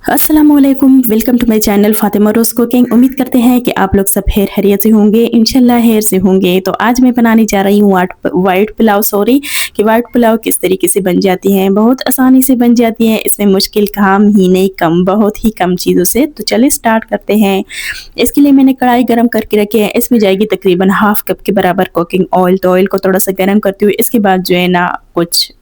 अस्सलामुअलैकुम, welcome to my channel Fatima Rose Cooking. उम्मीद करते हैं कि आप लोग सब खैर खैरियत से होंगे, इंशाल्लाह खैर से होंगे। तो आज मैं बनाने जा रही हूँ वाइट पुलाव कि वाइट पुलाव किस तरीके से बन जाती है। बहुत आसानी से बन जाती है, इसमें मुश्किल काम ही नहीं, बहुत ही कम चीज़ों से। तो चलिए स्टार्ट करते हैं। इसके लिए मैंने कढ़ाई गर्म करके रखी है, इसमें जाएगी तकरीबन हाफ कप के बराबर कुकिंग ऑयल। तो ऑयल को थोड़ा सा गर्म करती हूँ, इसके बाद जो है ना कुछ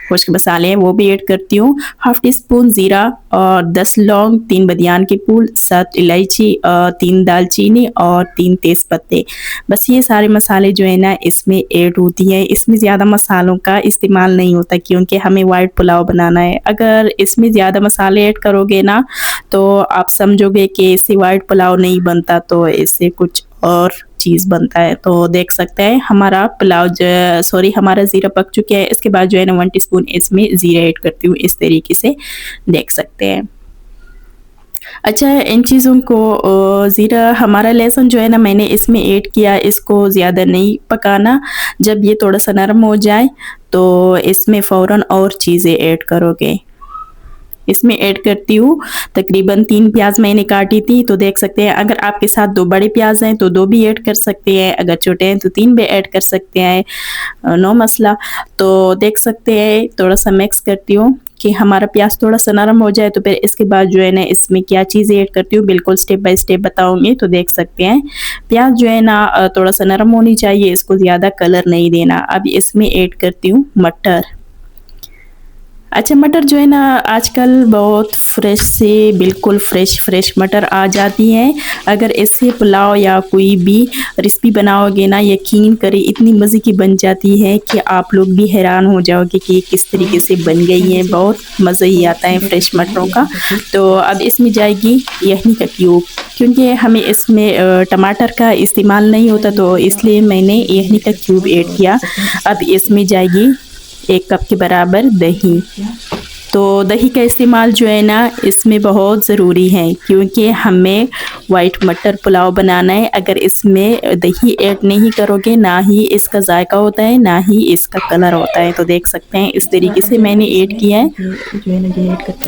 खुश्क मसाले हैं वो भी ऐड करती हूँ। हाफ टी स्पून ज़ीरा और 10 लौंग, 3 बदियान के फूल, 7 इलायची, 3 दालचीनी और 3 तेज़ पत्ते। बस ये सारे मसाले जो है ना इसमें ऐड होती हैं। इसमें ज़्यादा मसालों का इस्तेमाल नहीं होता क्योंकि हमें वाइट पुलाव बनाना है। अगर इसमें ज़्यादा मसाले ऐड करोगे ना तो आप समझोगे कि इससे वाइट पुलाव नहीं बनता, तो इससे कुछ और चीज़ बनता है। तो देख सकते हैं हमारा पुलाव हमारा ज़ीरा पक चुका है। इसके बाद जो है ना 1 टीस्पून इसमें ज़ीरा ऐड करती हूँ, इस तरीके से देख सकते हैं। अच्छा, इन चीज़ों को ज़ीरा हमारा लहसुन जो है ना मैंने इसमें ऐड किया, इसको ज़्यादा नहीं पकाना। जब ये थोड़ा सा नरम हो जाए तो इसमें फ़ौरन और चीज़ें ऐड करोगे। इसमें ऐड करती हूँ तकरीबन 3 प्याज मैंने काटी थी। तो देख सकते हैं अगर आपके साथ 2 बड़े प्याज हैं तो 2 भी ऐड कर सकते हैं, अगर छोटे हैं तो 3 भी ऐड कर सकते हैं, नो मसला। तो देख सकते हैं थोड़ा सा मिक्स करती हूँ कि हमारा प्याज थोड़ा सा नरम हो जाए। तो फिर इसके बाद जो है ना इसमें क्या चीज़ें ऐड करती हूँ बिल्कुल स्टेप बाय स्टेप बताऊँगी। तो देख सकते हैं प्याज जो है ना थोड़ा सा नरम होनी चाहिए, इसको ज़्यादा कलर नहीं देना। अब इसमें ऐड करती हूँ मटर। अच्छा, मटर जो है ना आजकल बहुत फ्रेश से बिल्कुल फ्रेश मटर आ जाती हैं। अगर इससे पुलाव या कोई भी रेसिपी बनाओगे ना, यकीन करें इतनी मज़े की बन जाती है कि आप लोग भी हैरान हो जाओगे कि किस तरीके से बन गई है। बहुत मज़ा ही आता है फ्रेश मटरों का। तो अब इसमें जाएगी यखनी का क्यूब, क्योंकि हमें इसमें टमाटर का इस्तेमाल नहीं होता, तो इसलिए मैंने यखनी का क्यूब ऐड किया। अब इसमें जाएगी 1 कप के बराबर दही। तो दही का इस्तेमाल जो है ना इसमें बहुत ज़रूरी है क्योंकि हमें वाइट मटर पुलाव बनाना है। अगर इसमें दही ऐड नहीं करोगे ना ही इसका जायका होता है ना ही इसका कलर होता है। तो देख सकते हैं इस तरीके से मैंने ऐड किया है।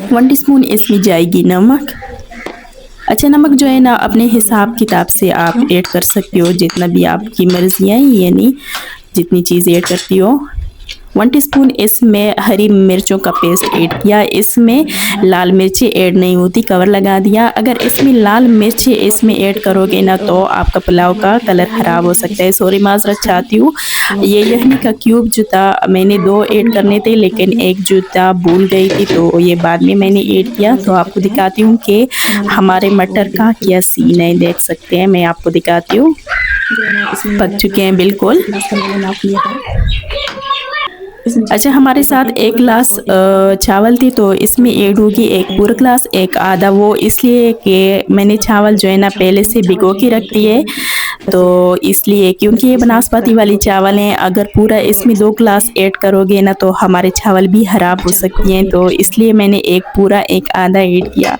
1 टीस्पून इसमें जाएगी नमक। अच्छा, नमक जो है ना अपने हिसाब किताब से आप ऐड कर सकते हो, जितना भी आपकी मर्ज़ी है, यानी जितनी चीज़ ऐड करती हो। 1 टीस्पून इसमें हरी मिर्चों का पेस्ट ऐड किया। इसमें लाल मिर्ची ऐड नहीं होती, कवर लगा दिया। अगर इसमें लाल मिर्ची इसमें ऐड करोगे ना तो आपका पुलाव का कलर ख़राब हो सकता है। सॉरी, माज़रत चाहती हूँ। ये यखनी का क्यूब जो था मैंने 2 ऐड करने थे, लेकिन एक जो था भूल गई थी, तो ये बाद में मैंने ऐड किया। तो आपको दिखाती हूँ कि हमारे मटर का क्या सीन है। देख सकते हैं, मैं आपको दिखाती हूँ, पक चुके हैं बिल्कुल। अच्छा, हमारे साथ 1 गिलास चावल थी, तो इसमें ऐड होगी 1 पूरा गिलास, 1 आधा। वो इसलिए कि मैंने चावल जो है ना पहले से भिगो के रख दिए, तो इसलिए क्योंकि ये बनास्पति वाली चावल हैं। अगर पूरा इसमें 2 गिलास ऐड करोगे ना तो हमारे चावल भी ख़राब हो सकती हैं, तो इसलिए मैंने 1 पूरा 1 आधा ऐड किया।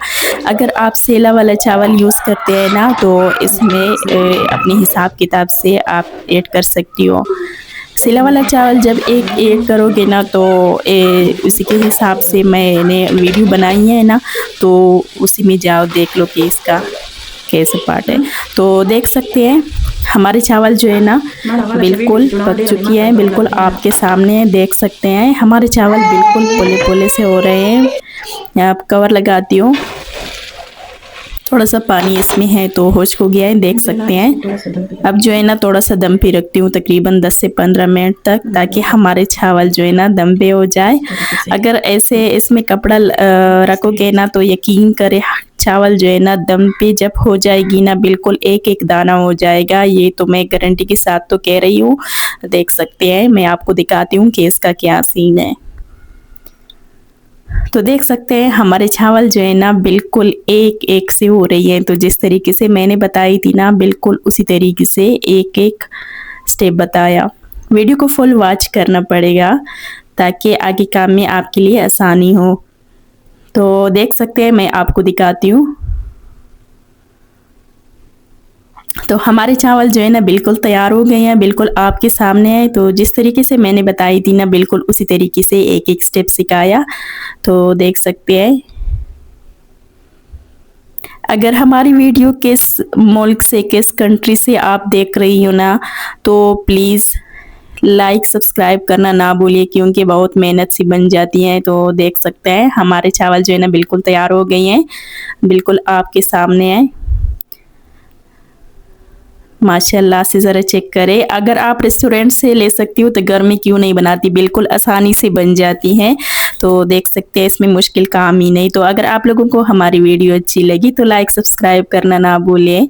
अगर आप सेला वाला चावल यूज़ करते हैं ना तो इसमें अपने हिसाब किताब से आप ऐड कर सकती हो। सेला वाला चावल जब 1 ऐड करोगे ना तो उसी के हिसाब से मैंने वीडियो बनाई है ना, तो उसी में जाओ देख लो कि इसका कैसे पार्ट है। तो देख सकते हैं हमारे चावल जो है ना बिल्कुल पक चुकी है, बिल्कुल आपके सामने देख सकते हैं हमारे चावल बिल्कुल पोले पोले से हो रहे हैं। यहाँ कवर लगाती हूँ, थोड़ा सा पानी इसमें है तो खुश्क हो गया है, देख सकते हैं। अब जो है ना थोड़ा सा दम पे रखती हूँ तकरीबन 10 से 15 मिनट तक, ताकि हमारे चावल जो है ना दम पे हो जाए। अगर ऐसे इसमें कपड़ा रखोगे ना तो यकीन करें चावल जो है ना दम पे जब हो जाएगी ना बिल्कुल एक एक दाना हो जाएगा। ये तो मैं गारंटी के साथ तो कह रही हूँ। देख सकते हैं, मैं आपको दिखाती हूँ कि इसका क्या सीन है। तो देख सकते हैं हमारे चावल जो है ना बिल्कुल एक एक से हो रही है। तो जिस तरीके से मैंने बताई थी ना बिल्कुल उसी तरीके से एक एक स्टेप बताया। वीडियो को फुल वॉच करना पड़ेगा ताकि आगे काम में आपके लिए आसानी हो। तो देख सकते हैं, मैं आपको दिखाती हूँ। तो हमारे चावल जो है ना बिल्कुल तैयार हो गए हैं, बिल्कुल आपके सामने है। तो जिस तरीके से मैंने बताई थी ना बिल्कुल उसी तरीके से एक एक स्टेप सिखाया। तो देख सकते हैं अगर हमारी वीडियो किस मुल्क से, किस कंट्री से आप देख रही हो ना, तो प्लीज़ लाइक सब्सक्राइब करना ना भूलिए, क्योंकि बहुत मेहनत सी बन जाती हैं। तो देख सकते हैं हमारे चावल जो है ना बिल्कुल तैयार हो गए हैं, बिल्कुल आपके सामने है। माशाल्लाह से ज़रा चेक करें। अगर आप रेस्टोरेंट से ले सकती हो तो घर में क्यों नहीं बनाती, बिल्कुल आसानी से बन जाती हैं। तो देख सकते हैं इसमें मुश्किल काम ही नहीं। तो अगर आप लोगों को हमारी वीडियो अच्छी लगी तो लाइक सब्सक्राइब करना ना भूलें।